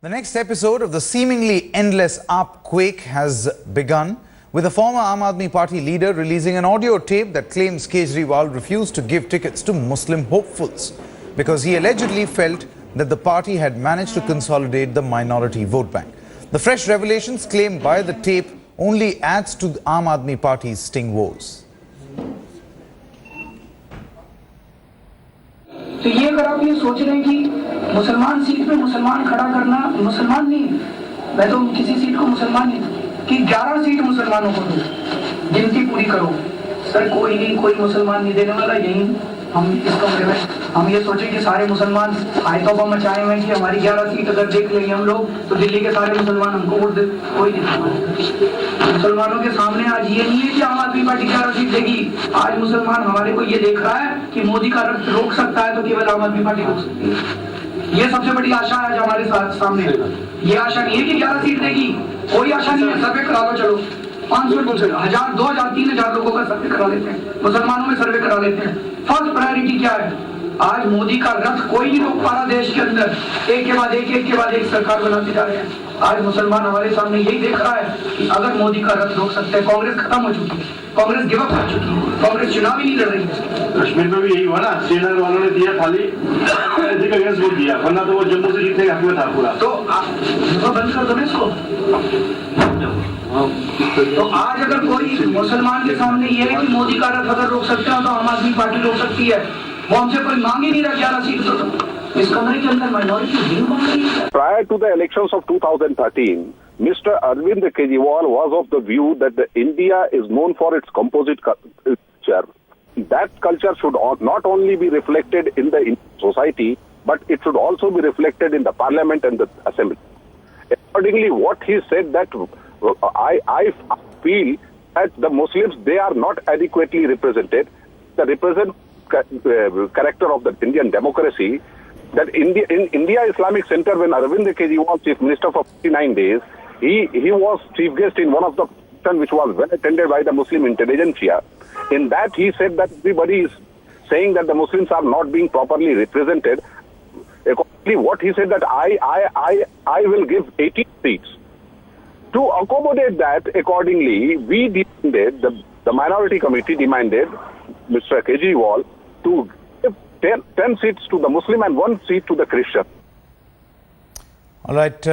The next episode of the seemingly endless AAP quake has begun, with a former Aam Aadmi Party leader releasing an audio tape that claims Kejriwal refused to give tickets to Muslim hopefuls because he allegedly felt that the party had managed to consolidate the minority vote bank. The fresh revelations claimed by the tape only adds to the Aam Aadmi Party's sting woes. तो ये अगर आप ये सोच रहे हैं कि मुसलमान सीट पे मुसलमान खड़ा करना, मुसलमान नहीं, मैं तो किसी सीट को मुसलमान नहीं, कि 11 सीट मुसलमानों को दो, गिनती पूरी करो। सर कोई नहीं, कोई मुसलमान नहीं देने वाला। यही हम इस कमरे में हम ये सोचें कि सारे मुसलमान आए तौबा मचाए हुए हैं कि हमारी 11 सीट अगर देख लेंगे हम लोग तो दिल्ली के सारे मुसलमान हमको वोट दे। कोई नहीं। मुसलमानों के सामने आज ये नहीं है कि आम आदमी पार्टी 11 सीट देगी। आज मुसलमान हमारे को ये देख रहा है कि मोदी का रक्त रोक सकता है तो केवल आम आदमी पार्टी रोक सकती है। ये सबसे बड़ी आशा है जो हमारे सामने। ये आशा नहीं है कि 11 सीट देगी, कोई आशा नहीं है। सर्वे करा लो, चलो 500, 1000, 2000, 3000 लोगों का सर्वे करा लेते हैं, मुसलमानों में सर्वे करा लेते हैं। फर्स्ट प्रायोरिटी क्या है? आज मोदी का रथ कोई नहीं रोक पा रहा देश के अंदर। एक के बाद एक सरकार बनाते जा रहे हैं। आज मुसलमान हमारे सामने यही देख रहा है कि अगर मोदी का रथ रोक सकते हैं। कांग्रेस खत्म हो चुकी है, कांग्रेस गिव अप कर चुकी है, कांग्रेस चुनाव ही नहीं लड़ रही है। कश्मीर में भी यही हुआ ना, श्रीनगर वालों ने दिया खाली अगेंस्ट वोट दिया, वरना तो वो जम्मू से जीतने का हक में था पूरा। तो बंद कर दो ना इसको। तो आज अगर कोई मुसलमान के सामने ये है कि मोदी का रथ अगर रोक सकते हो तो आम आदमी पार्टी रोक सकती है। वो हमसे कोई मांग ही नहीं रहा 11 सीट तो इस कमरे के अंदर माइनॉरिटी नहीं मांग रही है। Prior to the elections of 2013, Mr. Arvind Kejriwal was of the view that India is known for its composite culture. That culture should not only be reflected in the society, but it should also be reflected in the parliament and the assembly. Accordingly, what he said that I feel that the Muslims, they are not adequately represented. The represent character of the Indian democracy, that in India Islamic Center, when Arvind Kejriwal Chief Minister for 59 days, he was chief guest in one of the function which was well attended by the Muslim intelligentsia. In that he said that everybody is saying that the Muslims are not being properly represented. Accordingly, what he said that I will give 18 seats. To accommodate that, accordingly, we demanded, the minority committee demanded Mr. Kejriwal to give 10 seats to the Muslim and 1 seat to the Christian. All right,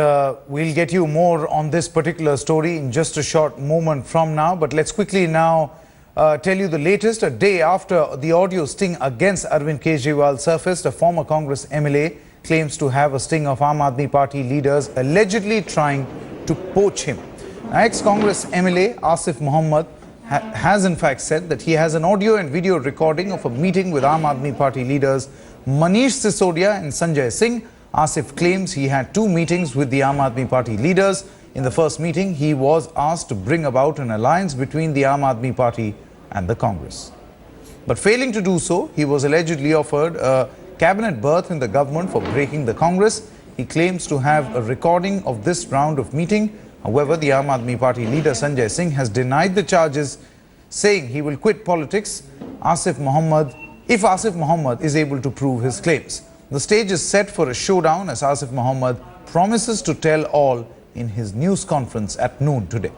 we'll get you more on this particular story in just a short moment from now. But let's quickly now tell you the latest. A day after the audio sting against Arvind Kejriwal surfaced, a former Congress MLA claims to have a sting of Aam Aadmi Party leaders allegedly trying to poach him. Ex-Congress MLA Asif Mohammed has in fact said that he has an audio and video recording of a meeting with Aam Aadmi Party leaders Manish Sisodia and Sanjay Singh. Asif claims he had 2 meetings with the Aam Aadmi Party leaders. In the first meeting, he was asked to bring about an alliance between the Aam Aadmi Party and the Congress. But failing to do so, he was allegedly offered a cabinet berth in the government for breaking the Congress. He claims to have a recording of this round of meeting. However, the Aam Aadmi Party leader Sanjay Singh has denied the charges, saying he will quit politics if Asif Mohammed is able to prove his claims. The stage is set for a showdown as Asif Mohammed promises to tell all in his news conference at noon today.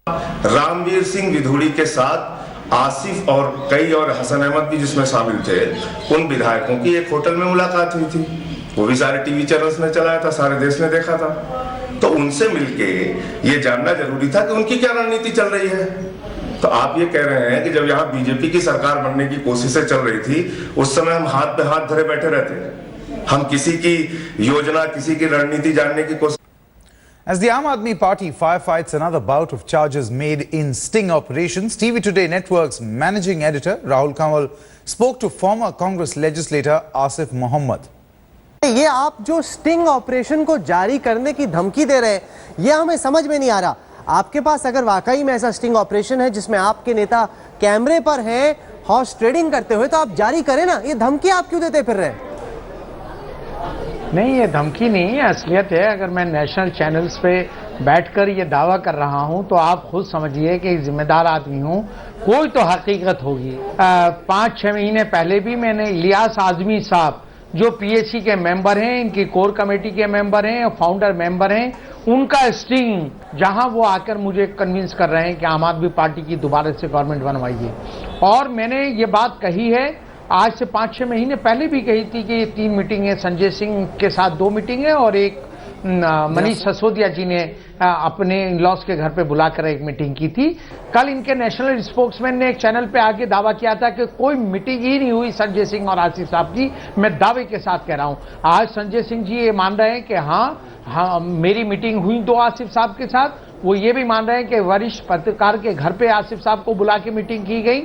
Ramveer Singh विधुड़ी के साथ आसिफ और कई और हसन अहमद भी जिसमें शामिल थे, उन विधायकों की एक होटल में मुलाकात हुई थी। वो भी सारे टीवी चैनल्स ने चलाया था, सारे देश ने देखा था। तो उनसे मिलके ये जानना जरूरी था कि उनकी क्या रणनीति चल रही है। तो आप ये कह रहे हैं कि जब यहाँ बीजेपी की सरकार बनने की कोशिशें चल रही थी, उस समय हम हाथ पे हाथ धरे बैठे रहते, हम किसी की योजना, किसी की रणनीति जानने की कोशिश। As the Aam Aadmi Party firefights another bout of charges made in sting operations, TV Today Network's managing editor Rahul Kanwal spoke to former Congress legislator Asif Mohammed. ये आप जो स्टिंग ऑपरेशन को जारी करने की धमकी दे रहे हैं, ये हमें समझ में नहीं आ रहा। आपके पास अगर वाकई में ऐसा स्टिंग ऑपरेशन है जिसमें आपके नेता कैमरे पर हैं हॉर्स ट्रेडिंग करते हुए, तो आप जारी करें ना। ये धमकी आप क्यों देते फिर रहे हैं? नहीं, ये धमकी नहीं है, असलियत है। अगर मैं नेशनल चैनल्स पे बैठकर ये दावा कर रहा हूं तो आप खुद समझिए कि जिम्मेदार आदमी हूं, कोई तो हकीकत होगी। 5-6 महीने पहले भी मैंने इलियास आजमी साहब जो पीएसी के मेंबर हैं, इनकी कोर कमेटी के मेंबर हैं, फाउंडर मेंबर हैं, उनका स्टिंग जहां वो आकर मुझे कन्विंस कर रहे हैं कि आम आदमी पार्टी की दोबारा से गवर्नमेंट बनवाइए। और मैंने ये बात कही है, आज से 5-6 महीने पहले भी कही थी कि ये 3 मीटिंग है, संजय सिंह के साथ 2 मीटिंग है और एक मनीष सिसोदिया जी ने अपने इन-लॉज के घर पे बुलाकर एक मीटिंग की थी। कल इनके नेशनल स्पोक्समैन ने एक चैनल पे आके दावा किया था कि कोई मीटिंग ही नहीं हुई संजय सिंह और आसिफ साहब की। मैं दावे के साथ कह रहा हूं, आज संजय सिंह जी ये मान रहे हैं कि हाँ मेरी मीटिंग हुई 2 आसिफ साहब के साथ। वो ये भी मान रहे हैं कि वरिष्ठ पत्रकार के घर पे आसिफ साहब को बुला के मीटिंग की गई।